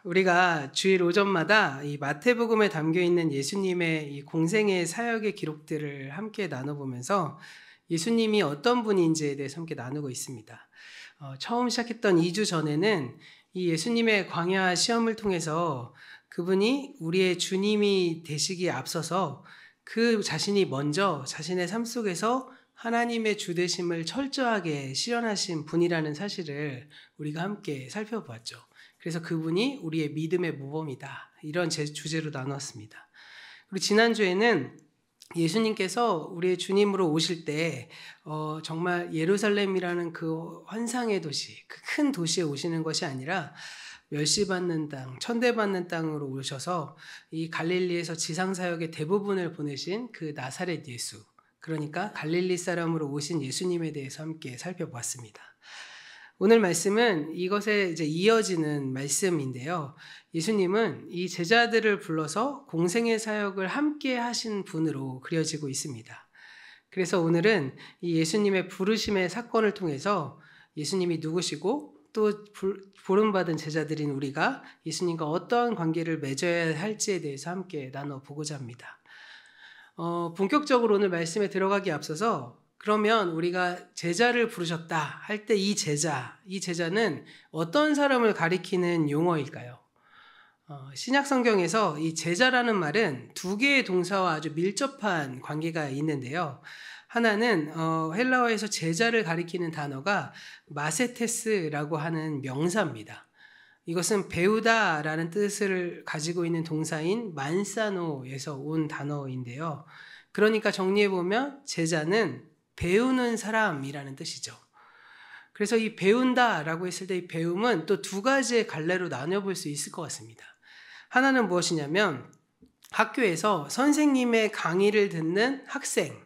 우리가 주일 오전마다 이 마태복음에 담겨 있는 예수님의 이 공생의 사역의 기록들을 함께 나눠보면서 예수님이 어떤 분인지에 대해서 함께 나누고 있습니다. 처음 시작했던 2주 전에는 이 예수님의 광야 시험을 통해서 그분이 우리의 주님이 되시기에 앞서서 그 자신이 먼저 자신의 삶 속에서 하나님의 주되심을 철저하게 실현하신 분이라는 사실을 우리가 함께 살펴보았죠. 그래서 그분이 우리의 믿음의 모범이다. 이런 주제로 나눴습니다. 그리고 지난주에는 예수님께서 우리의 주님으로 오실 때 정말 예루살렘이라는 그 환상의 도시, 그 큰 도시에 오시는 것이 아니라 멸시받는 땅, 천대받는 땅으로 오셔서 이 갈릴리에서 지상사역의 대부분을 보내신 그 나사렛 예수, 그러니까 갈릴리 사람으로 오신 예수님에 대해서 함께 살펴보았습니다. 오늘 말씀은 이것에 이제 이어지는 말씀인데요. 예수님은 이 제자들을 불러서 공생의 사역을 함께 하신 분으로 그려지고 있습니다. 그래서 오늘은 이 예수님의 부르심의 사건을 통해서 예수님이 누구시고 또 부름받은 제자들인 우리가 예수님과 어떠한 관계를 맺어야 할지에 대해서 함께 나눠보고자 합니다. 본격적으로 오늘 말씀에 들어가기 앞서서 그러면 우리가 제자를 부르셨다 할 때 이 제자는 어떤 사람을 가리키는 용어일까요? 신약 성경에서 이 제자라는 말은 두 개의 동사와 아주 밀접한 관계가 있는데요. 하나는 헬라어에서 제자를 가리키는 단어가 마세테스라고 하는 명사입니다. 이것은 배우다라는 뜻을 가지고 있는 동사인 만사노에서 온 단어인데요. 그러니까 정리해보면 제자는 배우는 사람이라는 뜻이죠. 그래서 이 배운다라고 했을 때 이 배움은 또 두 가지의 갈래로 나눠볼 수 있을 것 같습니다. 하나는 무엇이냐면 학교에서 선생님의 강의를 듣는 학생,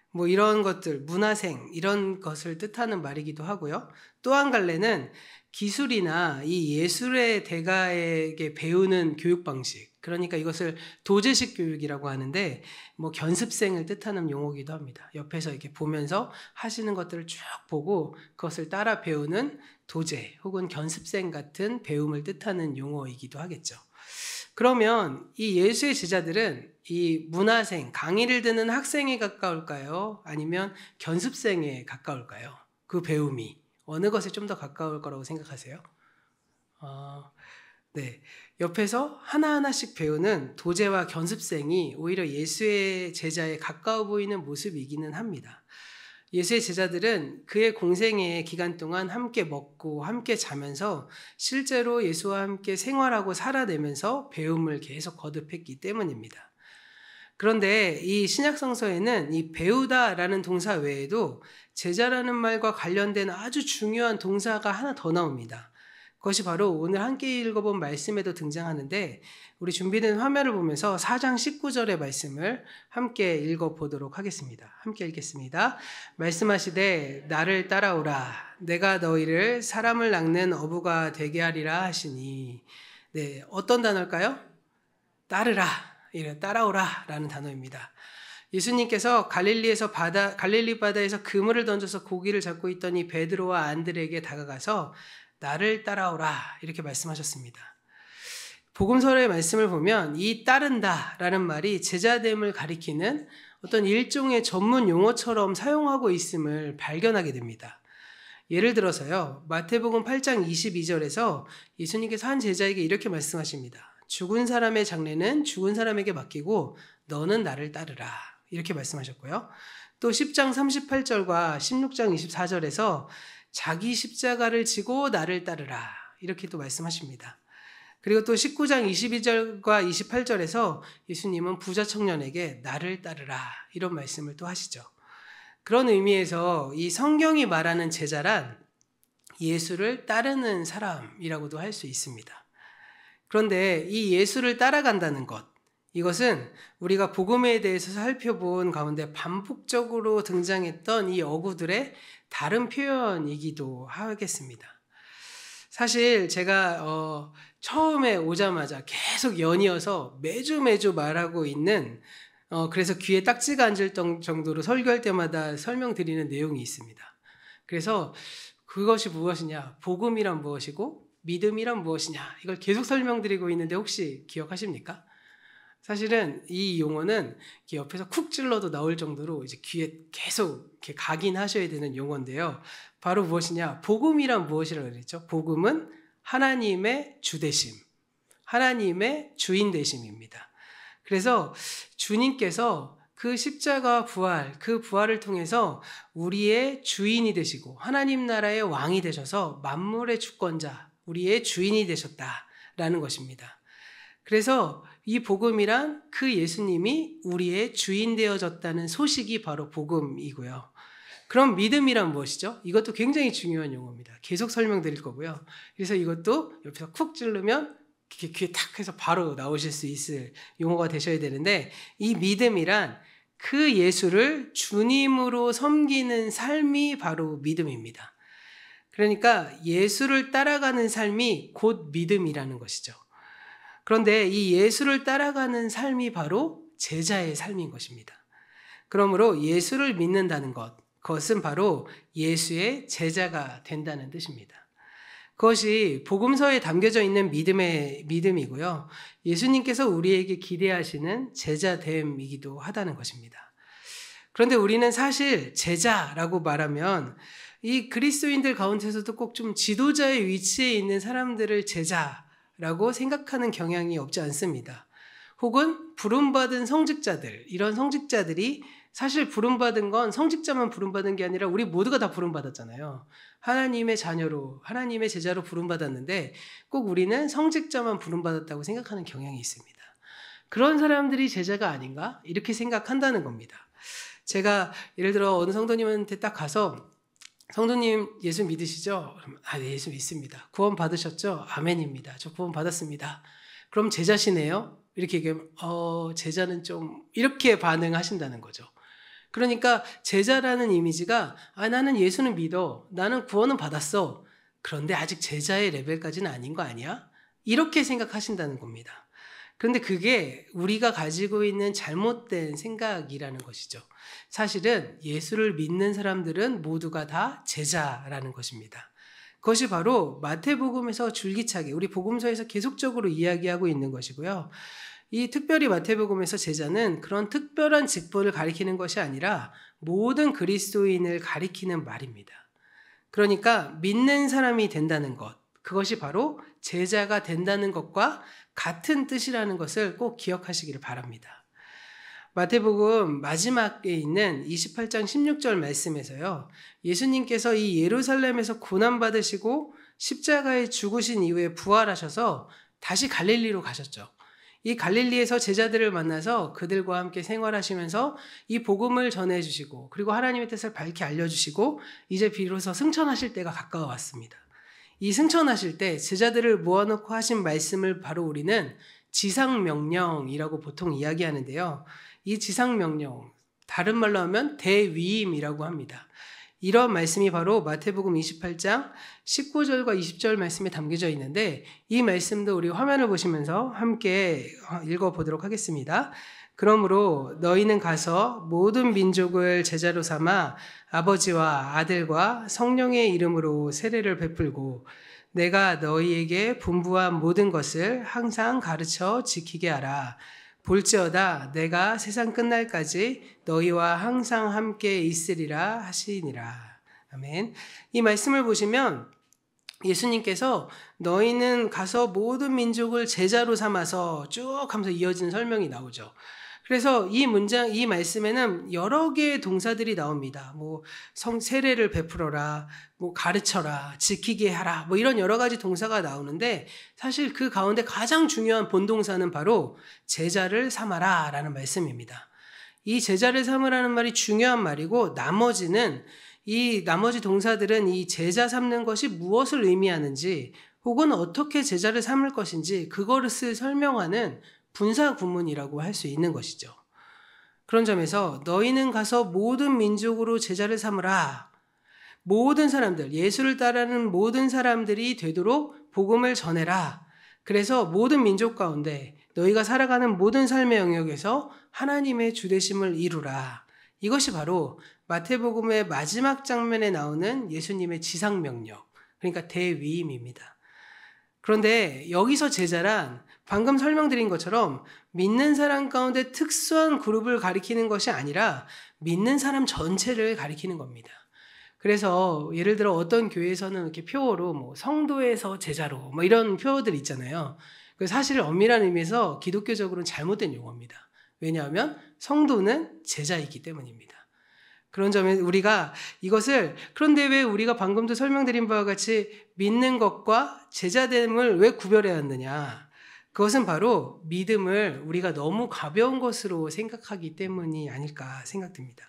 뭐 이런 것들, 문화생 이런 것을 뜻하는 말이기도 하고요. 또 한 갈래는 기술이나 이 예술의 대가에게 배우는 교육 방식, 그러니까 이것을 도제식 교육이라고 하는데 뭐 견습생을 뜻하는 용어이기도 합니다. 옆에서 이렇게 보면서 하시는 것들을 쭉 보고 그것을 따라 배우는 도제 혹은 견습생 같은 배움을 뜻하는 용어이기도 하겠죠. 그러면 이 예수의 제자들은 이 문화생, 강의를 듣는 학생에 가까울까요? 아니면 견습생에 가까울까요? 그 배움이 어느 것에 좀 더 가까울 거라고 생각하세요? 네, 옆에서 하나하나씩 배우는 도제와 견습생이 오히려 예수의 제자에 가까워 보이는 모습이기는 합니다. 예수의 제자들은 그의 공생의 기간 동안 함께 먹고 함께 자면서 실제로 예수와 함께 생활하고 살아내면서 배움을 계속 거듭했기 때문입니다. 그런데 이 신약성서에는 이 배우다라는 동사 외에도 제자라는 말과 관련된 아주 중요한 동사가 하나 더 나옵니다. 그것이 바로 오늘 함께 읽어본 말씀에도 등장하는데 우리 준비된 화면을 보면서 4장 19절의 말씀을 함께 읽어보도록 하겠습니다. 함께 읽겠습니다. 말씀하시되 나를 따라오라 내가 너희를 사람을 낚는 어부가 되게 하리라 하시니. 네, 어떤 단어일까요? 따르라, 따라오라 라는 단어입니다. 예수님께서 갈릴리 바다에서 그물을 던져서 고기를 잡고 있던 이 베드로와 안드레에게 다가가서 나를 따라오라 이렇게 말씀하셨습니다. 복음서의 말씀을 보면 이 따른다라는 말이 제자됨을 가리키는 어떤 일종의 전문 용어처럼 사용하고 있음을 발견하게 됩니다. 예를 들어서요, 마태복음 8장 22절에서 예수님께서 한 제자에게 이렇게 말씀하십니다. 죽은 사람의 장례는 죽은 사람에게 맡기고 너는 나를 따르라 이렇게 말씀하셨고요. 또 10장 38절과 16장 24절에서 자기 십자가를 지고 나를 따르라 이렇게 또 말씀하십니다. 그리고 또 19장 22절과 28절에서 예수님은 부자 청년에게 나를 따르라 이런 말씀을 또 하시죠. 그런 의미에서 이 성경이 말하는 제자란 예수를 따르는 사람이라고도 할 수 있습니다. 그런데 이 예수를 따라간다는 것, 이것은 우리가 복음에 대해서 살펴본 가운데 반복적으로 등장했던 이 어구들의 다른 표현이기도 하겠습니다. 사실 제가 처음에 오자마자 계속 연이어서 매주 말하고 있는 그래서 귀에 딱지가 앉을 정도로 설교할 때마다 설명드리는 내용이 있습니다. 그래서 그것이 무엇이냐, 복음이란 무엇이고 믿음이란 무엇이냐? 이걸 계속 설명드리고 있는데 혹시 기억하십니까? 사실은 이 용어는 옆에서 쿡 찔러도 나올 정도로 이제 귀에 계속 이렇게 각인하셔야 되는 용어인데요. 바로 무엇이냐? 복음이란 무엇이라고 그랬죠? 복음은 하나님의 주되심, 하나님의 주인 되심입니다. 그래서 주님께서 그 십자가 부활, 그 부활을 통해서 우리의 주인이 되시고 하나님 나라의 왕이 되셔서 만물의 주권자, 우리의 주인이 되셨다라는 것입니다. 그래서 이 복음이란 그 예수님이 우리의 주인 되어졌다는 소식이 바로 복음이고요. 그럼 믿음이란 무엇이죠? 이것도 굉장히 중요한 용어입니다. 계속 설명드릴 거고요. 그래서 이것도 옆에서 쿡 찌르면 귀에 탁 해서 바로 나오실 수 있을 용어가 되셔야 되는데, 이 믿음이란 그 예수를 주님으로 섬기는 삶이 바로 믿음입니다. 그러니까 예수를 따라가는 삶이 곧 믿음이라는 것이죠. 그런데 이 예수를 따라가는 삶이 바로 제자의 삶인 것입니다. 그러므로 예수를 믿는다는 것, 그것은 바로 예수의 제자가 된다는 뜻입니다. 그것이 복음서에 담겨져 있는 믿음이고요. 예수님께서 우리에게 기대하시는 제자됨이기도 하다는 것입니다. 그런데 우리는 사실 제자라고 말하면 이 그리스도인들 가운데서도 꼭 좀 지도자의 위치에 있는 사람들을 제자라고 생각하는 경향이 없지 않습니다. 혹은 부름받은 성직자들, 이런 성직자들이 사실 부름받은 건 성직자만 부름받은 게 아니라 우리 모두가 다 부름받았잖아요. 하나님의 자녀로, 하나님의 제자로 부름받았는데 꼭 우리는 성직자만 부름받았다고 생각하는 경향이 있습니다. 그런 사람들이 제자가 아닌가? 이렇게 생각한다는 겁니다. 제가 예를 들어 어느 성도님한테 딱 가서 성도님 예수 믿으시죠? 네, 예수 믿습니다. 구원 받으셨죠? 아멘입니다. 저 구원 받았습니다. 그럼 제자시네요? 이렇게 얘기하면 제자는 좀 이렇게 반응하신다는 거죠. 그러니까 제자라는 이미지가 나는 예수는 믿어. 나는 구원은 받았어. 그런데 아직 제자의 레벨까지는 아닌 거 아니야? 이렇게 생각하신다는 겁니다. 그런데 그게 우리가 가지고 있는 잘못된 생각이라는 것이죠. 사실은 예수를 믿는 사람들은 모두가 다 제자라는 것입니다. 그것이 바로 마태복음에서 줄기차게 우리 복음서에서 계속적으로 이야기하고 있는 것이고요. 이 특별히 마태복음에서 제자는 그런 특별한 직분을 가리키는 것이 아니라 모든 그리스도인을 가리키는 말입니다. 그러니까 믿는 사람이 된다는 것, 그것이 바로 제자가 된다는 것과 같은 뜻이라는 것을 꼭 기억하시기를 바랍니다. 마태복음 마지막에 있는 28장 16절 말씀에서요, 예수님께서 이 예루살렘에서 고난받으시고 십자가에 죽으신 이후에 부활하셔서 다시 갈릴리로 가셨죠. 이 갈릴리에서 제자들을 만나서 그들과 함께 생활하시면서 이 복음을 전해주시고 그리고 하나님의 뜻을 밝히 알려주시고 이제 비로소 승천하실 때가 가까워 왔습니다. 이 승천하실 때 제자들을 모아놓고 하신 말씀을 바로 우리는 지상명령이라고 보통 이야기하는데요. 이 지상명령, 다른 말로 하면 대위임이라고 합니다. 이런 말씀이 바로 마태복음 28장 19절과 20절 말씀에 담겨져 있는데 이 말씀도 우리 화면을 보시면서 함께 읽어보도록 하겠습니다. 그러므로 너희는 가서 모든 민족을 제자로 삼아 아버지와 아들과 성령의 이름으로 세례를 베풀고 내가 너희에게 분부한 모든 것을 항상 가르쳐 지키게 하라. 볼지어다 내가 세상 끝날까지 너희와 항상 함께 있으리라 하시니라. 아멘. 이 말씀을 보시면 예수님께서 너희는 가서 모든 민족을 제자로 삼아서 쭉 하면서 이어지는 설명이 나오죠. 그래서 이 말씀에는 여러 개의 동사들이 나옵니다. 세례를 베풀어라, 가르쳐라, 지키게 하라, 이런 여러 가지 동사가 나오는데 사실 그 가운데 가장 중요한 본동사는 바로 제자를 삼아라 라는 말씀입니다. 이 제자를 삼으라는 말이 중요한 말이고 이 나머지 동사들은 이 제자 삼는 것이 무엇을 의미하는지 혹은 어떻게 제자를 삼을 것인지 그것을 설명하는 분사 구문이라고 할 수 있는 것이죠. 그런 점에서 너희는 가서 모든 민족으로 제자를 삼으라. 모든 사람들, 예수를 따르는 모든 사람들이 되도록 복음을 전해라. 그래서 모든 민족 가운데 너희가 살아가는 모든 삶의 영역에서 하나님의 주되심을 이루라. 이것이 바로 마태복음의 마지막 장면에 나오는 예수님의 지상명령, 그러니까 대위임입니다. 그런데 여기서 제자란 방금 설명드린 것처럼 믿는 사람 가운데 특수한 그룹을 가리키는 것이 아니라 믿는 사람 전체를 가리키는 겁니다. 그래서 예를 들어 어떤 교회에서는 이렇게 표어로 뭐 성도에서 제자로 뭐 이런 표어들 있잖아요. 그 사실 엄밀한 의미에서 기독교적으로는 잘못된 용어입니다. 왜냐하면 성도는 제자이기 때문입니다. 그런 점에 우리가 이것을, 그런데 왜 우리가 방금도 설명드린 바와 같이 믿는 것과 제자됨을 왜 구별해야 하느냐? 그것은 바로 믿음을 우리가 너무 가벼운 것으로 생각하기 때문이 아닐까 생각됩니다.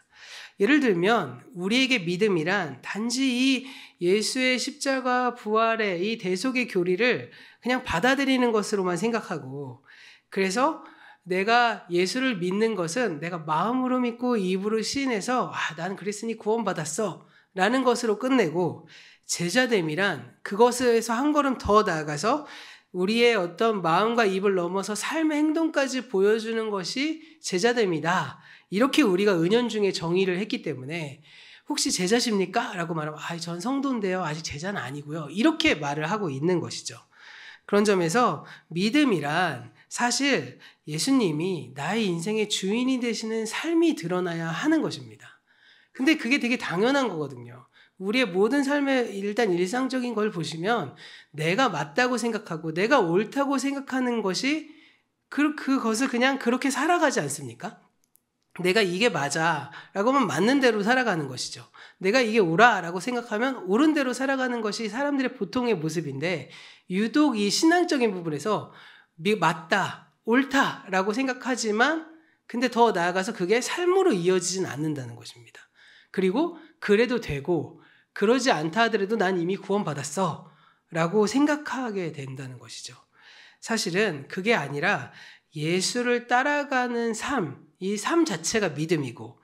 예를 들면 우리에게 믿음이란 단지 이 예수의 십자가 부활의 이 대속의 교리를 그냥 받아들이는 것으로만 생각하고, 그래서 내가 예수를 믿는 것은 내가 마음으로 믿고 입으로 시인해서 나는 그랬으니 구원받았어 라는 것으로 끝내고, 제자됨이란 그것에서 한 걸음 더 나아가서 우리의 어떤 마음과 입을 넘어서 삶의 행동까지 보여주는 것이 제자됨이다. 이렇게 우리가 은연중에 정의를 했기 때문에 혹시 제자십니까? 라고 말하면 전 성도인데요. 아직 제자는 아니고요. 이렇게 말을 하고 있는 것이죠. 그런 점에서 믿음이란 사실 예수님이 나의 인생의 주인이 되시는 삶이 드러나야 하는 것입니다. 근데 그게 되게 당연한 거거든요. 우리의 모든 삶의 일단 일상적인 걸 보시면 내가 맞다고 생각하고 내가 옳다고 생각하는 것이 그것을 그냥 그렇게 살아가지 않습니까? 내가 이게 맞아 라고 하면 맞는 대로 살아가는 것이죠. 내가 이게 옳아 라고 생각하면 옳은 대로 살아가는 것이 사람들의 보통의 모습인데, 유독 이 신앙적인 부분에서 맞다, 옳다 라고 생각하지만 근데 더 나아가서 그게 삶으로 이어지진 않는다는 것입니다. 그리고 그래도 되고 그러지 않다 하더라도 난 이미 구원받았어 라고 생각하게 된다는 것이죠. 사실은 그게 아니라 예수를 따라가는 삶, 이 삶 자체가 믿음이고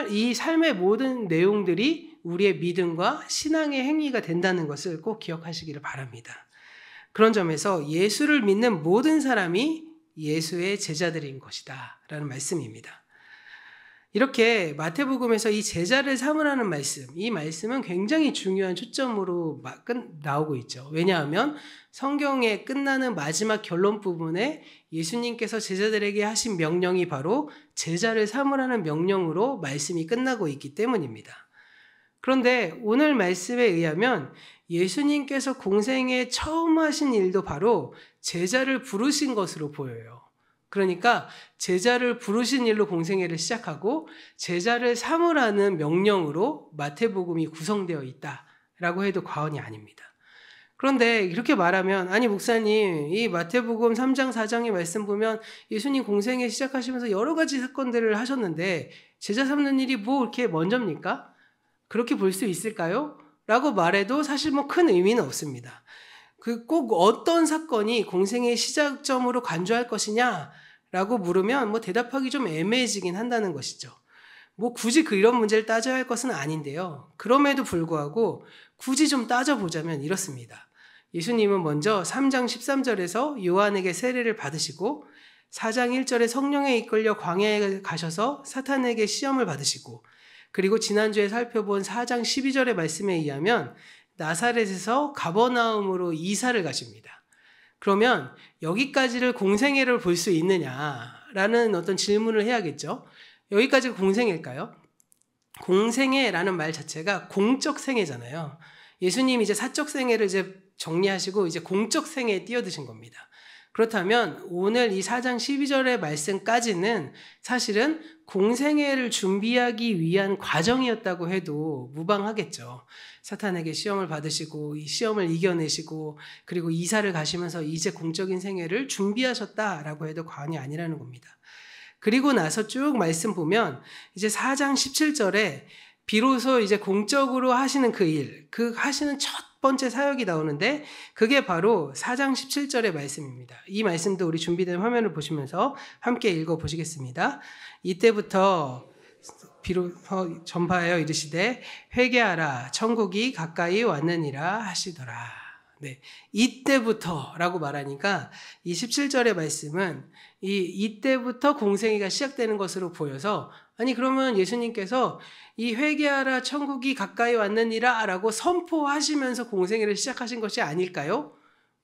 이 삶의 모든 내용들이 우리의 믿음과 신앙의 행위가 된다는 것을 꼭 기억하시기를 바랍니다. 그런 점에서 예수를 믿는 모든 사람이 예수의 제자들인 것이다 라는 말씀입니다. 이렇게 마태복음에서 이 제자를 삼으라는 말씀, 이 말씀은 굉장히 중요한 초점으로 나오고 있죠. 왜냐하면 성경에 끝나는 마지막 결론 부분에 예수님께서 제자들에게 하신 명령이 바로 제자를 삼으라는 명령으로 말씀이 끝나고 있기 때문입니다. 그런데 오늘 말씀에 의하면 예수님께서 공생에 처음 하신 일도 바로 제자를 부르신 것으로 보여요. 그러니까 제자를 부르신 일로 공생애를 시작하고 제자를 삼으라는 명령으로 마태복음이 구성되어 있다라고 해도 과언이 아닙니다. 그런데 이렇게 말하면 목사님, 이 마태복음 3장 4장의 말씀 보면 예수님 공생애 시작하시면서 여러 가지 사건들을 하셨는데 제자 삼는 일이 뭐 이렇게 먼저입니까? 그렇게 볼 수 있을까요? 라고 말해도 사실 큰 의미는 없습니다. 꼭 어떤 사건이 공생의 시작점으로 간주할 것이냐라고 물으면 대답하기 좀 애매해지긴 한다는 것이죠. 굳이 이런 문제를 따져야 할 것은 아닌데요. 그럼에도 불구하고 굳이 좀 따져보자면 이렇습니다. 예수님은 먼저 3장 13절에서 요한에게 세례를 받으시고 4장 1절에 성령에 이끌려 광야에 가셔서 사탄에게 시험을 받으시고, 그리고 지난주에 살펴본 4장 12절의 말씀에 의하면 나사렛에서 가버나움으로 이사를 가십니다. 그러면 여기까지를 공생애를 볼 수 있느냐라는 어떤 질문을 해야겠죠. 여기까지가 공생애일까요? 공생애라는 말 자체가 공적 생애잖아요. 예수님이 이제 사적 생애를 이제 정리하시고 이제 공적 생애에 뛰어드신 겁니다. 그렇다면 오늘 이 4장 12절의 말씀까지는 사실은 공생애를 준비하기 위한 과정이었다고 해도 무방하겠죠. 사탄에게 시험을 받으시고 이 시험을 이겨내시고 그리고 이사를 가시면서 이제 공적인 생애를 준비하셨다라고 해도 과언이 아니라는 겁니다. 그리고 나서 쭉 말씀 보면 이제 4장 17절에 비로소 이제 공적으로 하시는 하시는 첫 번째 사역이 나오는데 그게 바로 4장 17절의 말씀입니다. 이 말씀도 우리 준비된 화면을 보시면서 함께 읽어보시겠습니다. 이때부터 비로소 전파하여 이르시되 회개하라 천국이 가까이 왔느니라 하시더라. 네, 이때부터라고 말하니까 이 17절의 말씀은 이때부터 공생애가 시작되는 것으로 보여서 그러면 예수님께서 이 회개하라 천국이 가까이 왔느니라 라고 선포하시면서 공생애를 시작하신 것이 아닐까요?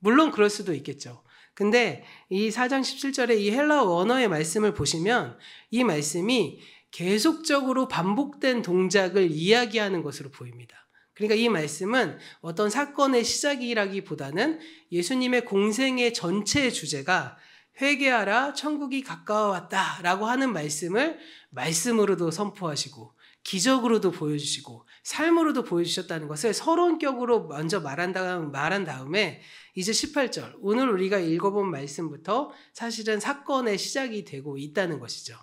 물론 그럴 수도 있겠죠. 근데 이 4장 17절에 이 헬라어 원어의 말씀을 보시면 이 말씀이 계속적으로 반복된 동작을 이야기하는 것으로 보입니다. 그러니까 이 말씀은 어떤 사건의 시작이라기보다는 예수님의 공생의 전체 주제가 회개하라 천국이 가까워왔다 라고 하는 말씀을 말씀으로도 선포하시고 기적으로도 보여주시고 삶으로도 보여주셨다는 것을 서론격으로 먼저 말한 다음에 이제 18절 오늘 우리가 읽어본 말씀부터 사실은 사건의 시작이 되고 있다는 것이죠.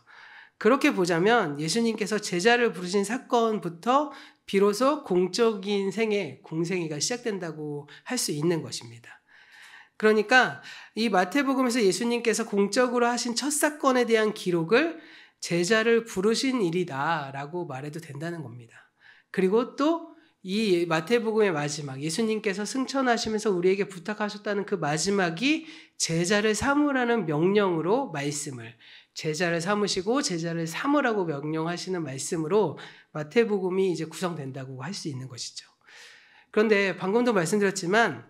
그렇게 보자면 예수님께서 제자를 부르신 사건부터 비로소 공적인 생애, 공생애가 시작된다고 할 수 있는 것입니다. 그러니까 이 마태복음에서 예수님께서 공적으로 하신 첫 사건에 대한 기록을 제자를 부르신 일이다라고 말해도 된다는 겁니다. 그리고 또 이 마태복음의 마지막, 예수님께서 승천하시면서 우리에게 부탁하셨다는 그 마지막이 제자를 삼으라는 명령으로 말씀을, 제자를 삼으시고 제자를 삼으라고 명령하시는 말씀으로 마태복음이 이제 구성된다고 할 수 있는 것이죠. 그런데 방금도 말씀드렸지만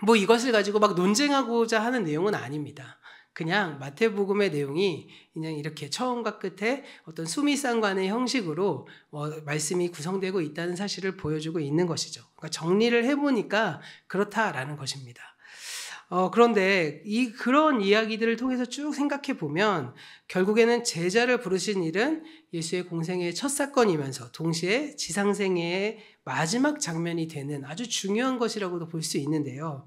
뭐 이것을 가지고 막 논쟁하고자 하는 내용은 아닙니다. 그냥 마태복음의 내용이 그냥 이렇게 처음과 끝에 어떤 수미상관의 형식으로 말씀이 구성되고 있다는 사실을 보여주고 있는 것이죠. 그러니까 정리를 해보니까 그렇다라는 것입니다. 그런데 그런 이야기들을 통해서 쭉 생각해 보면 결국에는 제자를 부르신 일은 예수의 공생애의 첫 사건이면서 동시에 지상생애의 마지막 장면이 되는 아주 중요한 것이라고도 볼 수 있는데요.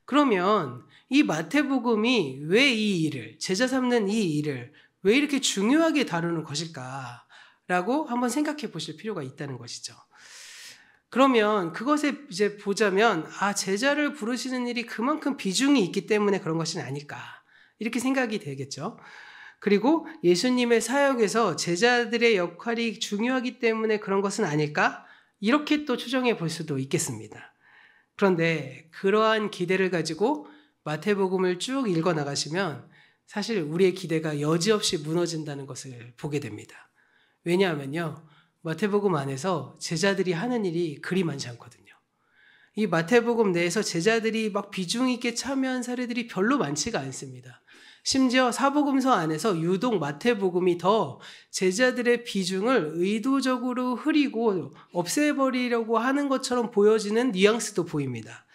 그러면 이 마태복음이 왜 이 일을, 제자 삼는 이 일을 왜 이렇게 중요하게 다루는 것일까라고 한번 생각해 보실 필요가 있다는 것이죠. 그러면 그것에 이제 보자면 제자를 부르시는 일이 그만큼 비중이 있기 때문에 그런 것이 아닐까 이렇게 생각이 되겠죠. 그리고 예수님의 사역에서 제자들의 역할이 중요하기 때문에 그런 것은 아닐까 이렇게 또 추정해 볼 수도 있겠습니다. 그런데 그러한 기대를 가지고 마태복음을 쭉 읽어 나가시면 사실 우리의 기대가 여지없이 무너진다는 것을 보게 됩니다. 왜냐하면요. 마태복음 안에서 제자들이 하는 일이 그리 많지 않거든요. 이 마태복음 내에서 제자들이 막 비중 있게 참여한 사례들이 별로 많지가 않습니다. 심지어 사복음서 안에서 유독 마태복음이 더 제자들의 비중을 의도적으로 흐리고 없애버리려고 하는 것처럼 보여지는 뉘앙스도 보입니다.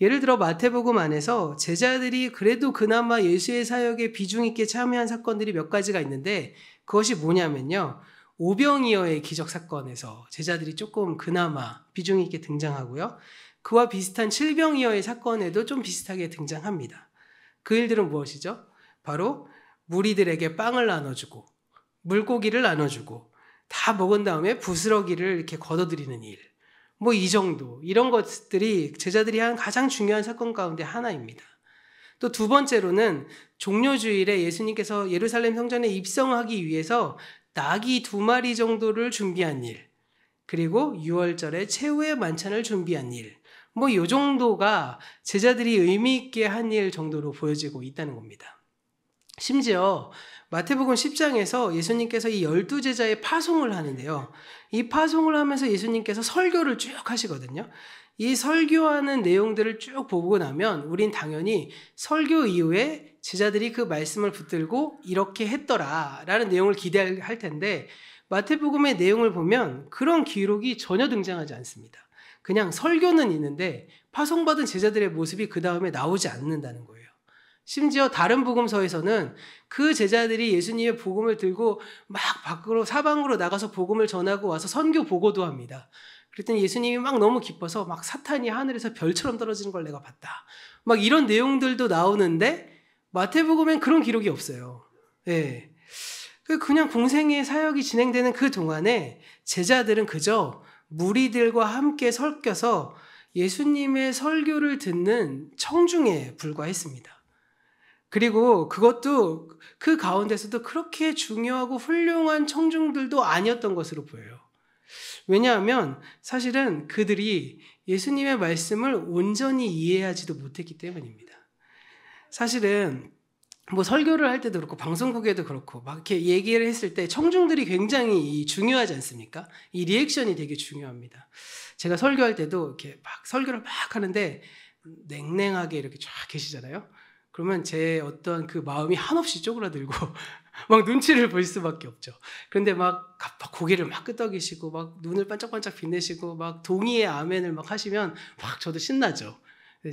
예를 들어 마태복음 안에서 제자들이 그래도 그나마 예수의 사역에 비중 있게 참여한 사건들이 몇 가지가 있는데 그것이 뭐냐면요. 오병이어의 기적 사건에서 제자들이 조금 그나마 비중 있게 등장하고요. 그와 비슷한 칠병이어의 사건에도 좀 비슷하게 등장합니다. 그 일들은 무엇이죠? 바로 무리들에게 빵을 나눠주고 물고기를 나눠주고 다 먹은 다음에 부스러기를 이렇게 걷어들이는 일. 뭐 이 정도 이런 것들이 제자들이 한 가장 중요한 사건 가운데 하나입니다. 또 두 번째로는 종료주일에 예수님께서 예루살렘 성전에 입성하기 위해서 낙이 2마리 정도를 준비한 일, 그리고 유월절에 최후의 만찬을 준비한 일, 뭐 이 정도가 제자들이 의미 있게 한 일 정도로 보여지고 있다는 겁니다. 심지어 마태복음 10장에서 예수님께서 이 12제자의 파송을 하는데요. 이 파송을 하면서 예수님께서 설교를 쭉 하시거든요. 이 설교하는 내용들을 쭉 보고 나면 우린 당연히 설교 이후에 제자들이 그 말씀을 붙들고 이렇게 했더라라는 내용을 기대할 텐데 마태복음의 내용을 보면 그런 기록이 전혀 등장하지 않습니다. 그냥 설교는 있는데 파송받은 제자들의 모습이 그 다음에 나오지 않는다는 거예요. 심지어 다른 복음서에서는 그 제자들이 예수님의 복음을 들고 막 밖으로 사방으로 나가서 복음을 전하고 와서 선교 보고도 합니다. 그랬더니 예수님이 막 너무 기뻐서 막 사탄이 하늘에서 별처럼 떨어지는 걸 내가 봤다. 막 이런 내용들도 나오는데 마태복음엔 그런 기록이 없어요. 네. 그냥 공생의 사역이 진행되는 그 동안에 제자들은 그저 무리들과 함께 섞여서 예수님의 설교를 듣는 청중에 불과했습니다. 그리고 그것도 그 가운데서도 그렇게 중요하고 훌륭한 청중들도 아니었던 것으로 보여요. 왜냐하면 사실은 그들이 예수님의 말씀을 온전히 이해하지도 못했기 때문입니다. 사실은 뭐 설교를 할 때도 그렇고 방송국에도 그렇고 막 이렇게 얘기를 했을 때 청중들이 굉장히 중요하지 않습니까? 이 리액션이 되게 중요합니다. 제가 설교할 때도 이렇게 막 설교를 막 하는데 냉랭하게 이렇게 쫙 계시잖아요. 그러면 제 어떤 그 마음이 한없이 쪼그라들고 막 눈치를 볼 수밖에 없죠. 그런데 막 고개를 막 끄덕이시고 막 눈을 반짝반짝 빛내시고 막 동의의 아멘을 막 하시면 막 저도 신나죠.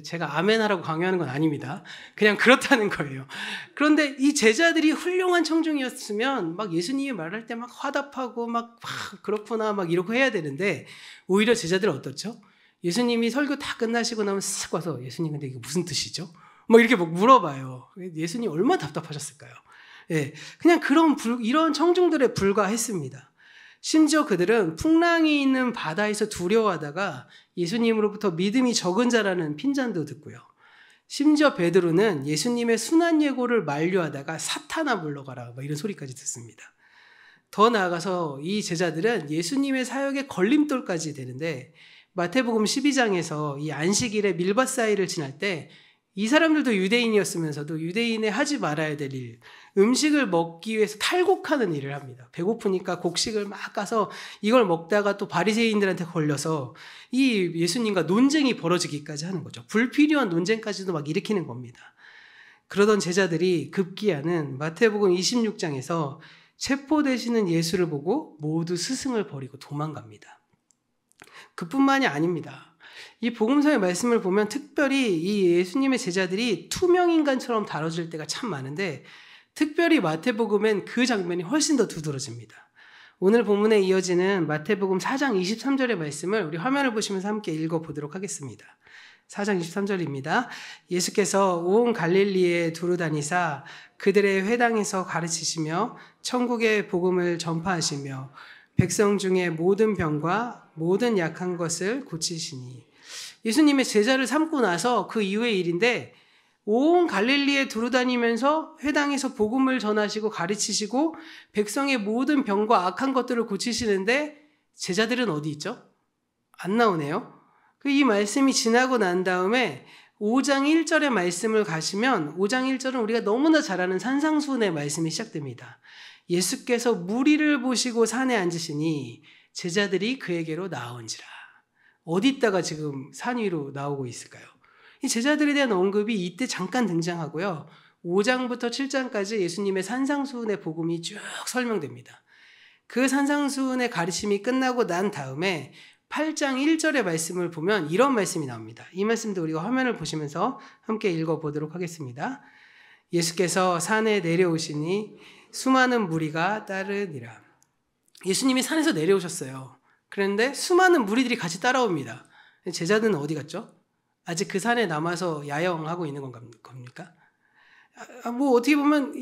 제가 아멘하라고 강요하는 건 아닙니다. 그냥 그렇다는 거예요. 그런데 이 제자들이 훌륭한 청중이었으면 막 예수님이 말할 때 막 화답하고 막 그렇구나 막 이러고 해야 되는데 오히려 제자들은 어떻죠? 예수님이 설교 다 끝나시고 나면 쓱 와서 예수님 근데 이게 무슨 뜻이죠? 막 이렇게 막 물어봐요. 예수님 얼마나 답답하셨을까요? 예, 그냥 이런 청중들에 불과했습니다. 심지어 그들은 풍랑이 있는 바다에서 두려워하다가 예수님으로부터 믿음이 적은 자라는 핀잔도 듣고요. 심지어 베드로는 예수님의 순한 예고를 만류하다가 사탄아 물러가라 이런 소리까지 듣습니다. 더 나아가서 이 제자들은 예수님의 사역에 걸림돌까지 되는데 마태복음 12장에서 이 안식일에 밀밭 사이를 지날 때 이 사람들도 유대인이었으면서도 유대인의 하지 말아야 될 일, 음식을 먹기 위해서 탈곡하는 일을 합니다. 배고프니까 곡식을 막 까서 이걸 먹다가 또 바리새인들한테 걸려서 이 예수님과 논쟁이 벌어지기까지 하는 거죠. 불필요한 논쟁까지도 막 일으키는 겁니다. 그러던 제자들이 급기야는 마태복음 26장에서 체포되시는 예수를 보고 모두 스승을 버리고 도망갑니다. 그뿐만이 아닙니다. 이 복음서의 말씀을 보면 특별히 이 예수님의 제자들이 투명인간처럼 다뤄질 때가 참 많은데 특별히 마태복음엔 그 장면이 훨씬 더 두드러집니다. 오늘 본문에 이어지는 마태복음 4장 23절의 말씀을 우리 화면을 보시면서 함께 읽어보도록 하겠습니다. 4장 23절입니다. 예수께서 온 갈릴리에 두루 다니사 그들의 회당에서 가르치시며 천국의 복음을 전파하시며 백성 중에 모든 병과 모든 약한 것을 고치시니. 예수님의 제자를 삼고 나서 그 이후의 일인데 온 갈릴리에 두루다니면서 회당에서 복음을 전하시고 가르치시고 백성의 모든 병과 악한 것들을 고치시는데 제자들은 어디 있죠? 안 나오네요. 이 말씀이 지나고 난 다음에 5장 1절의 말씀을 가시면 5장 1절은 우리가 너무나 잘 아는 산상수훈의 말씀이 시작됩니다. 예수께서 무리를 보시고 산에 앉으시니 제자들이 그에게로 나온지라. 어디 있다가 지금 산 위로 나오고 있을까요? 이 제자들에 대한 언급이 이때 잠깐 등장하고요. 5장부터 7장까지 예수님의 산상수훈의 복음이 쭉 설명됩니다. 그 산상수훈의 가르침이 끝나고 난 다음에 8장 1절의 말씀을 보면 이런 말씀이 나옵니다. 이 말씀도 우리가 화면을 보시면서 함께 읽어보도록 하겠습니다. 예수께서 산에 내려오시니 수많은 무리가 따르니라. 예수님이 산에서 내려오셨어요. 그런데 수많은 무리들이 같이 따라옵니다. 제자들은 어디 갔죠? 아직 그 산에 남아서 야영하고 있는 겁니까? 어떻게 보면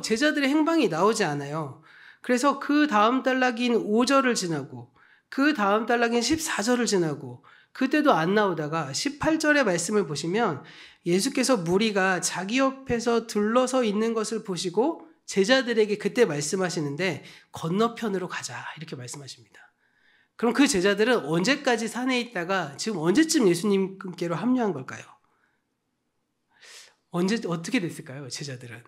제자들의 행방이 나오지 않아요. 그래서 그 다음 단락인 5절을 지나고 그 다음 단락인 14절을 지나고 그때도 안 나오다가 18절의 말씀을 보시면 예수께서 무리가 자기 옆에서 둘러서 있는 것을 보시고 제자들에게 그때 말씀하시는데 건너편으로 가자 이렇게 말씀하십니다. 그럼 그 제자들은 언제까지 산에 있다가 지금 언제쯤 예수님께로 합류한 걸까요? 어떻게 됐을까요? 제자들은.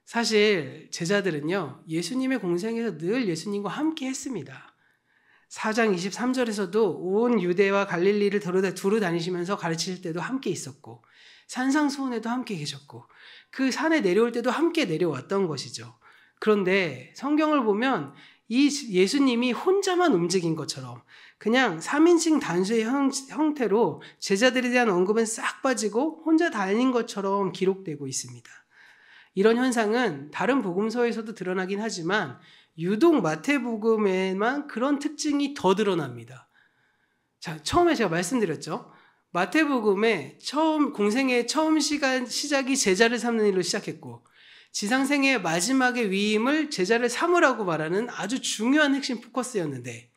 사실 제자들은요. 예수님의 공생에서 늘 예수님과 함께 했습니다. 4장 23절에서도 온 유대와 갈릴리를 두루 다니시면서 가르칠 때도 함께 있었고 산상수훈에도 함께 계셨고 그 산에 내려올 때도 함께 내려왔던 것이죠. 그런데 성경을 보면 이 예수님이 혼자만 움직인 것처럼 그냥 3인칭 단수의 형태로 제자들에 대한 언급은 싹 빠지고 혼자 다닌 것처럼 기록되고 있습니다. 이런 현상은 다른 복음서에서도 드러나긴 하지만 유독 마태복음에만 그런 특징이 더 드러납니다. 자, 처음에 제가 말씀드렸죠. 마태복음의 공생의 처음 시작이 제자를 삼는 일로 시작했고 지상생의 마지막의 위임을 제자를 삼으라고 말하는 아주 중요한 핵심 포커스였는데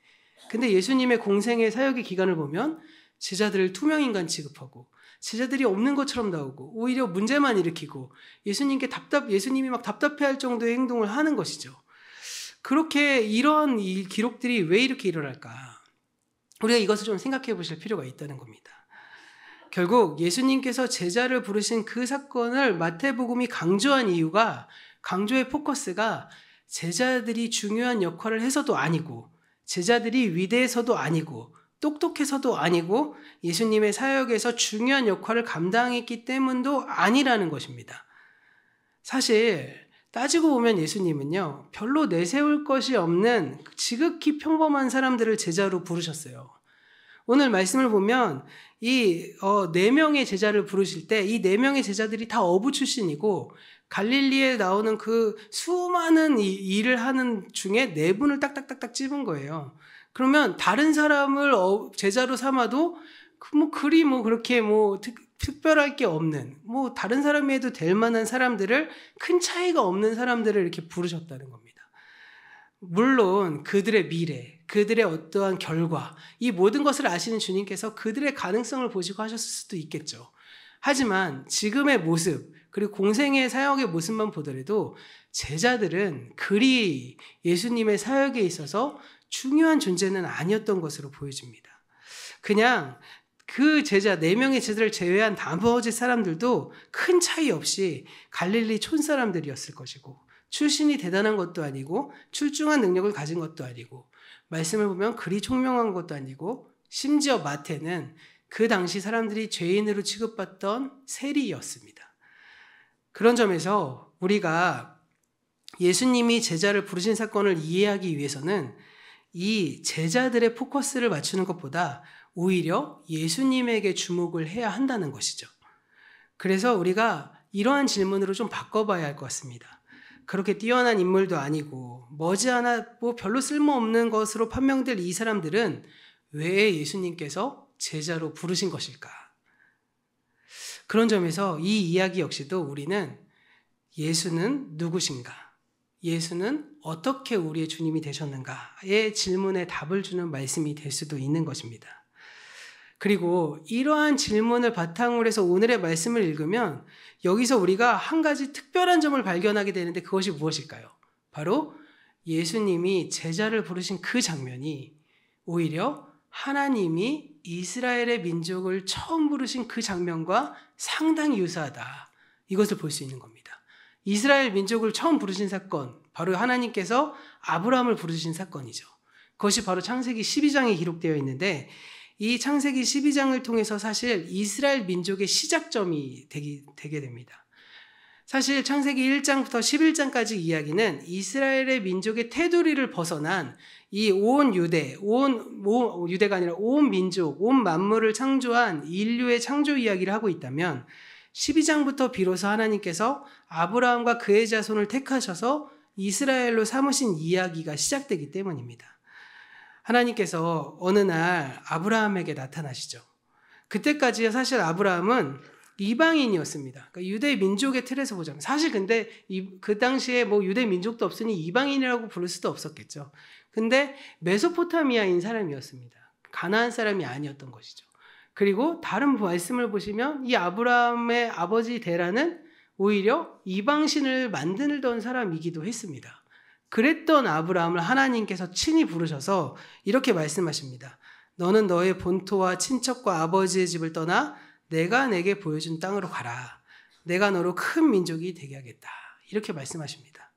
근데 예수님의 공생의 사역의 기간을 보면 제자들을 투명인간 취급하고 제자들이 없는 것처럼 나오고 오히려 문제만 일으키고 예수님이 막 답답해할 정도의 행동을 하는 것이죠. 그렇게 이런 기록들이 왜 이렇게 일어날까? 우리가 이것을 좀 생각해 보실 필요가 있다는 겁니다. 결국 예수님께서 제자를 부르신 그 사건을 마태복음이 강조한 이유가 강조의 포커스가 제자들이 중요한 역할을 해서도 아니고 제자들이 위대해서도 아니고 똑똑해서도 아니고 예수님의 사역에서 중요한 역할을 감당했기 때문도 아니라는 것입니다. 사실 따지고 보면 예수님은요, 별로 내세울 것이 없는 지극히 평범한 사람들을 제자로 부르셨어요. 오늘 말씀을 보면 이 4명의 제자를 부르실 때 이 4명의 제자들이 다 어부 출신이고 갈릴리에 나오는 그 수많은 일을 하는 중에 4분을 딱딱딱딱 집은 거예요. 그러면 다른 사람을 제자로 삼아도 그리 그렇게 특별할 게 없는, 다른 사람이 해도 될 만한 사람들을, 큰 차이가 없는 사람들을 이렇게 부르셨다는 겁니다. 물론 그들의 미래, 그들의 어떠한 결과, 이 모든 것을 아시는 주님께서 그들의 가능성을 보시고 하셨을 수도 있겠죠. 하지만 지금의 모습, 그리고 공생의 사역의 모습만 보더라도 제자들은 그리 예수님의 사역에 있어서 중요한 존재는 아니었던 것으로 보여집니다. 그냥 그 제자, 4명의 제자를 제외한 나머지 사람들도 큰 차이 없이 갈릴리 촌사람들이었을 것이고, 출신이 대단한 것도 아니고 출중한 능력을 가진 것도 아니고, 말씀을 보면 그리 총명한 것도 아니고, 심지어 마태는 그 당시 사람들이 죄인으로 취급받던 세리였습니다. 그런 점에서 우리가 예수님이 제자를 부르신 사건을 이해하기 위해서는 이 제자들의 포커스를 맞추는 것보다 오히려 예수님에게 주목을 해야 한다는 것이죠. 그래서 우리가 이러한 질문으로 좀 바꿔봐야 할 것 같습니다. 그렇게 뛰어난 인물도 아니고 머지않아 별로 쓸모없는 것으로 판명될 이 사람들은 왜 예수님께서 제자로 부르신 것일까? 그런 점에서 이 이야기 역시도 우리는 예수는 누구신가? 예수는 어떻게 우리의 주님이 되셨는가의 질문에 답을 주는 말씀이 될 수도 있는 것입니다. 그리고 이러한 질문을 바탕으로 해서 오늘의 말씀을 읽으면 여기서 우리가 한 가지 특별한 점을 발견하게 되는데 그것이 무엇일까요? 바로 예수님이 제자를 부르신 그 장면이 오히려 하나님이 이스라엘의 민족을 처음 부르신 그 장면과 상당히 유사하다. 이것을 볼 수 있는 겁니다. 이스라엘 민족을 처음 부르신 사건, 바로 하나님께서 아브라함을 부르신 사건이죠. 그것이 바로 창세기 12장에 기록되어 있는데 이 창세기 12장을 통해서 사실 이스라엘 민족의 시작점이 되게 됩니다. 사실 창세기 1장부터 11장까지 이야기는 이스라엘의 민족의 테두리를 벗어난 이 온 유대, 유대가 아니라 온 민족, 온 만물을 창조한 인류의 창조 이야기를 하고 있다면 12장부터 비로소 하나님께서 아브라함과 그의 자손을 택하셔서 이스라엘로 삼으신 이야기가 시작되기 때문입니다. 하나님께서 어느 날 아브라함에게 나타나시죠. 그때까지 사실 아브라함은 이방인이었습니다. 그러니까 유대 민족의 틀에서 보자면 사실 근데 그 당시에 유대 민족도 없으니 이방인이라고 부를 수도 없었겠죠. 근데 메소포타미아인 사람이었습니다. 가나안 사람이 아니었던 것이죠. 그리고 다른 말씀을 보시면 이 아브라함의 아버지 데라는 오히려 이방신을 만들던 사람이기도 했습니다. 그랬던 아브라함을 하나님께서 친히 부르셔서 이렇게 말씀하십니다. 너는 너의 본토와 친척과 아버지의 집을 떠나 내가 내게 보여준 땅으로 가라. 내가 너로 큰 민족이 되게 하겠다. 이렇게 말씀하십니다.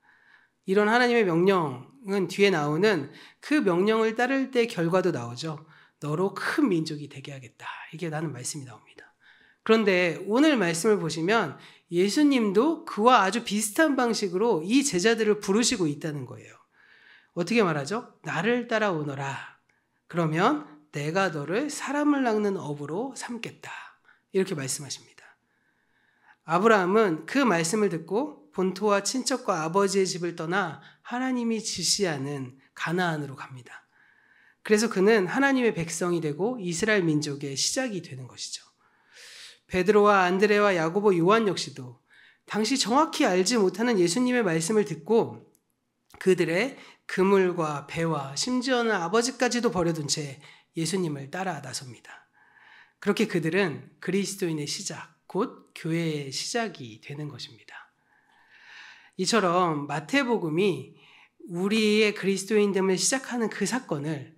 이런 하나님의 명령은 뒤에 나오는 그 명령을 따를 때 결과도 나오죠. 너로 큰 민족이 되게 하겠다. 이게 라는 말씀이 나옵니다. 그런데 오늘 말씀을 보시면 예수님도 그와 아주 비슷한 방식으로 이 제자들을 부르시고 있다는 거예요. 어떻게 말하죠? 나를 따라오너라. 그러면 내가 너를 사람을 낚는 어부로 삼겠다. 이렇게 말씀하십니다. 아브라함은 그 말씀을 듣고 본토와 친척과 아버지의 집을 떠나 하나님이 지시하는 가나안으로 갑니다. 그래서 그는 하나님의 백성이 되고 이스라엘 민족의 시작이 되는 것이죠. 베드로와 안드레와 야고보, 요한 역시도 당시 정확히 알지 못하는 예수님의 말씀을 듣고 그들의 그물과 배와 심지어는 아버지까지도 버려둔 채 예수님을 따라 나섭니다. 그렇게 그들은 그리스도인의 시작, 곧 교회의 시작이 되는 것입니다. 이처럼 마태복음이 우리의 그리스도인됨을 시작하는 그 사건을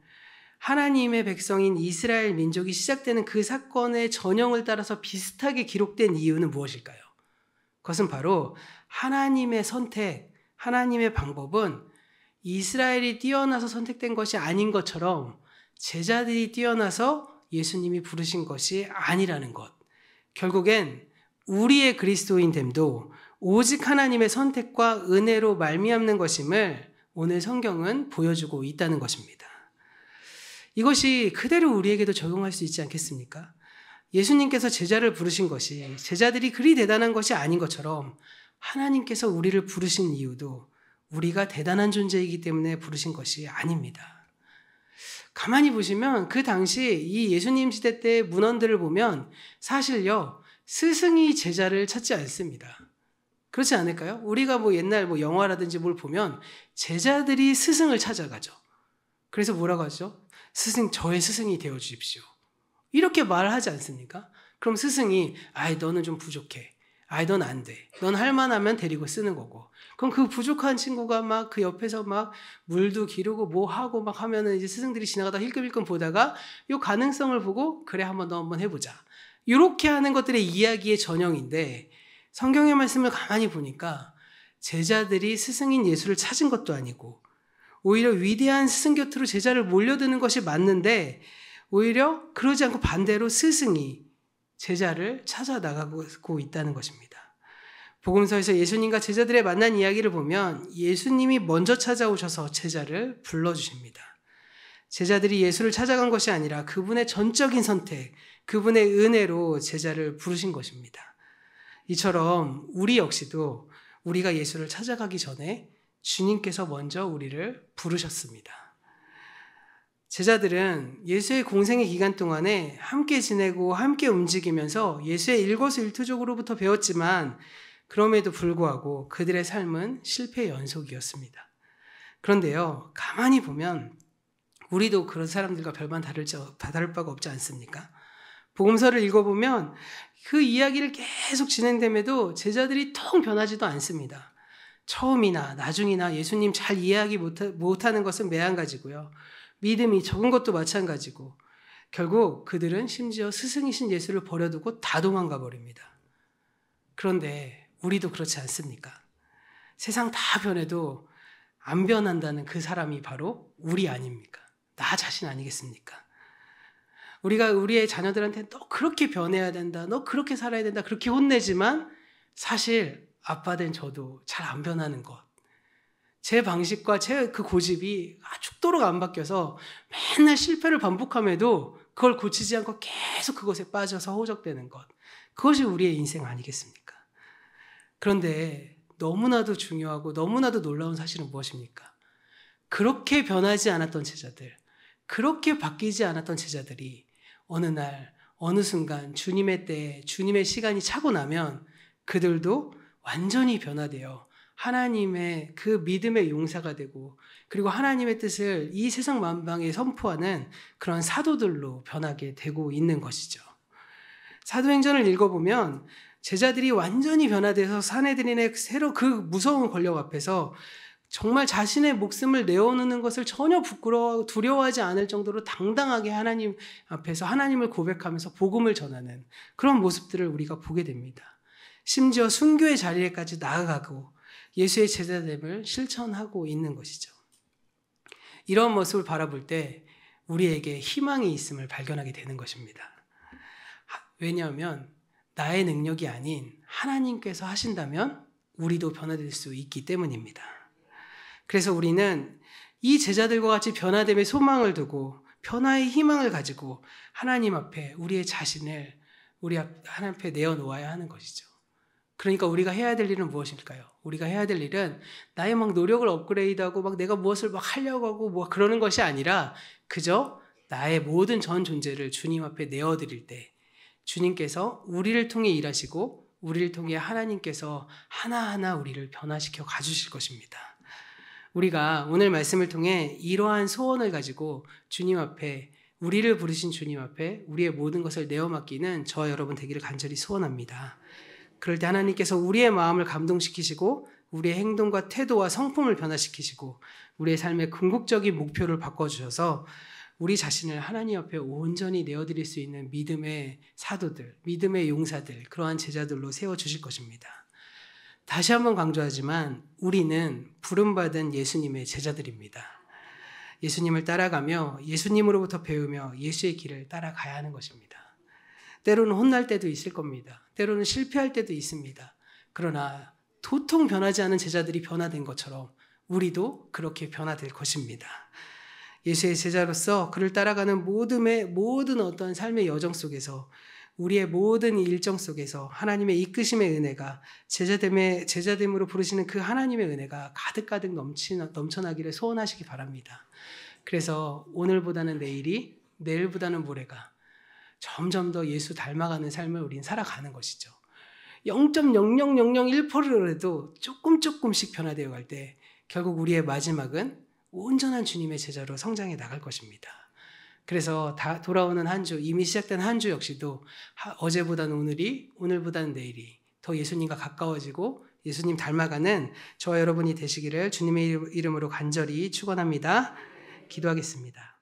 하나님의 백성인 이스라엘 민족이 시작되는 그 사건의 전형을 따라서 비슷하게 기록된 이유는 무엇일까요? 그것은 바로 하나님의 선택, 하나님의 방법은 이스라엘이 뛰어나서 선택된 것이 아닌 것처럼 제자들이 뛰어나서 예수님이 부르신 것이 아니라는 것. 결국엔 우리의 그리스도인됨도 오직 하나님의 선택과 은혜로 말미암는 것임을 오늘 성경은 보여주고 있다는 것입니다. 이것이 그대로 우리에게도 적용할 수 있지 않겠습니까? 예수님께서 제자를 부르신 것이 제자들이 그리 대단한 것이 아닌 것처럼 하나님께서 우리를 부르신 이유도 우리가 대단한 존재이기 때문에 부르신 것이 아닙니다. 가만히 보시면 그 당시 이 예수님 시대 때의 문헌들을 보면 사실요, 스승이 제자를 찾지 않습니다. 그렇지 않을까요? 우리가 옛날 영화라든지 뭘 보면 제자들이 스승을 찾아가죠. 그래서 뭐라고 하죠? 스승, 저의 스승이 되어 주십시오. 이렇게 말하지 않습니까? 그럼 스승이 너는 좀 부족해. 넌 안 돼. 넌 할 만하면 데리고 쓰는 거고. 그럼 그 부족한 친구가 막 그 옆에서 막 물도 기르고 뭐 하고 막 하면은 이제 스승들이 지나가다 힐끔힐끔 보다가 요 가능성을 보고 그래 너 한번 해보자. 이렇게 하는 것들의 이야기의 전형인데 성경의 말씀을 가만히 보니까 제자들이 스승인 예수를 찾은 것도 아니고 오히려 위대한 스승 곁으로 제자를 몰려드는 것이 맞는데 오히려 그러지 않고 반대로 스승이 제자를 찾아 나가고 있다는 것입니다. 복음서에서 예수님과 제자들의 만난 이야기를 보면 예수님이 먼저 찾아오셔서 제자를 불러주십니다. 제자들이 예수를 찾아간 것이 아니라 그분의 전적인 선택, 그분의 은혜로 제자를 부르신 것입니다. 이처럼 우리 역시도 우리가 예수를 찾아가기 전에 주님께서 먼저 우리를 부르셨습니다. 제자들은 예수의 공생의 기간 동안에 함께 지내고 함께 움직이면서 예수의 일거수일투족으로부터 배웠지만 그럼에도 불구하고 그들의 삶은 실패의 연속이었습니다. 그런데요, 가만히 보면 우리도 그런 사람들과 별반 다를 바가 없지 않습니까? 복음서를 읽어보면 그 이야기를 계속 진행됨에도 제자들이 통 변하지도 않습니다. 처음이나 나중이나 예수님 잘 이해하기 못하는 것은 매한가지고요. 믿음이 적은 것도 마찬가지고 결국 그들은 심지어 스승이신 예수를 버려두고 다 도망가 버립니다. 그런데 우리도 그렇지 않습니까? 세상 다 변해도 안 변한다는 그 사람이 바로 우리 아닙니까? 나 자신 아니겠습니까? 우리가 우리의 자녀들한테 너 그렇게 변해야 된다, 너 그렇게 살아야 된다 그렇게 혼내지만 사실 아빠 된 저도 잘 안 변하는 것, 제 방식과 제 그 고집이 죽도록 안 바뀌어서 맨날 실패를 반복함에도 그걸 고치지 않고 계속 그것에 빠져서 허우적대는 것, 그것이 우리의 인생 아니겠습니까? 그런데 너무나도 중요하고 너무나도 놀라운 사실은 무엇입니까? 그렇게 변하지 않았던 제자들, 그렇게 바뀌지 않았던 제자들이 어느 날 어느 순간 주님의 때에 주님의 시간이 차고 나면 그들도 완전히 변화되어 하나님의 그 믿음의 용사가 되고 그리고 하나님의 뜻을 이 세상 만방에 선포하는 그런 사도들로 변하게 되고 있는 것이죠. 사도행전을 읽어보면 제자들이 완전히 변화돼서 사내들인의 새로 그 무서운 권력 앞에서 정말 자신의 목숨을 내어놓는 것을 전혀 두려워하지 않을 정도로 당당하게 하나님 앞에서 하나님을 고백하면서 복음을 전하는 그런 모습들을 우리가 보게 됩니다. 심지어 순교의 자리에까지 나아가고 예수의 제자됨을 실천하고 있는 것이죠. 이런 모습을 바라볼 때 우리에게 희망이 있음을 발견하게 되는 것입니다. 왜냐하면 나의 능력이 아닌 하나님께서 하신다면 우리도 변화될 수 있기 때문입니다. 그래서 우리는 이 제자들과 같이 변화됨의 소망을 두고 변화의 희망을 가지고 하나님 앞에 우리의 자신을 하나님 앞에 내어놓아야 하는 것이죠. 그러니까 우리가 해야 될 일은 무엇일까요? 우리가 해야 될 일은 나의 노력을 업그레이드하고 내가 무엇을 하려고 하고 그러는 것이 아니라 그저 나의 모든 전 존재를 주님 앞에 내어드릴 때 주님께서 우리를 통해 일하시고 우리를 통해 하나님께서 하나하나 우리를 변화시켜 가주실 것입니다. 우리가 오늘 말씀을 통해 이러한 소원을 가지고 주님 앞에 우리를 부르신 주님 앞에 우리의 모든 것을 내어 맡기는 저와 여러분 되기를 간절히 소원합니다. 그럴 때 하나님께서 우리의 마음을 감동시키시고 우리의 행동과 태도와 성품을 변화시키시고 우리의 삶의 궁극적인 목표를 바꿔주셔서 우리 자신을 하나님 앞에 온전히 내어드릴 수 있는 믿음의 사도들, 믿음의 용사들, 그러한 제자들로 세워주실 것입니다. 다시 한번 강조하지만 우리는 부름받은 예수님의 제자들입니다. 예수님을 따라가며 예수님으로부터 배우며 예수의 길을 따라가야 하는 것입니다. 때로는 혼날 때도 있을 겁니다. 때로는 실패할 때도 있습니다. 그러나 도통 변하지 않은 제자들이 변화된 것처럼 우리도 그렇게 변화될 것입니다. 예수의 제자로서 그를 따라가는 모든 어떤 삶의 여정 속에서 우리의 모든 일정 속에서 하나님의 이끄심의 은혜가 제자됨으로 부르시는 그 하나님의 은혜가 가득가득 넘쳐나기를 소원하시기 바랍니다. 그래서 오늘보다는 내일이, 내일보다는 모레가 점점 더 예수 닮아가는 삶을 우린 살아가는 것이죠. 0.00001%라도 조금씩 변화되어 갈 때 결국 우리의 마지막은 온전한 주님의 제자로 성장해 나갈 것입니다. 그래서 돌아오는 한 주, 이미 시작된 한 주 역시도 어제보다는 오늘이, 오늘보다는 내일이 더 예수님과 가까워지고 예수님 닮아가는 저와 여러분이 되시기를 주님의 이름으로 간절히 축원합니다. 기도하겠습니다.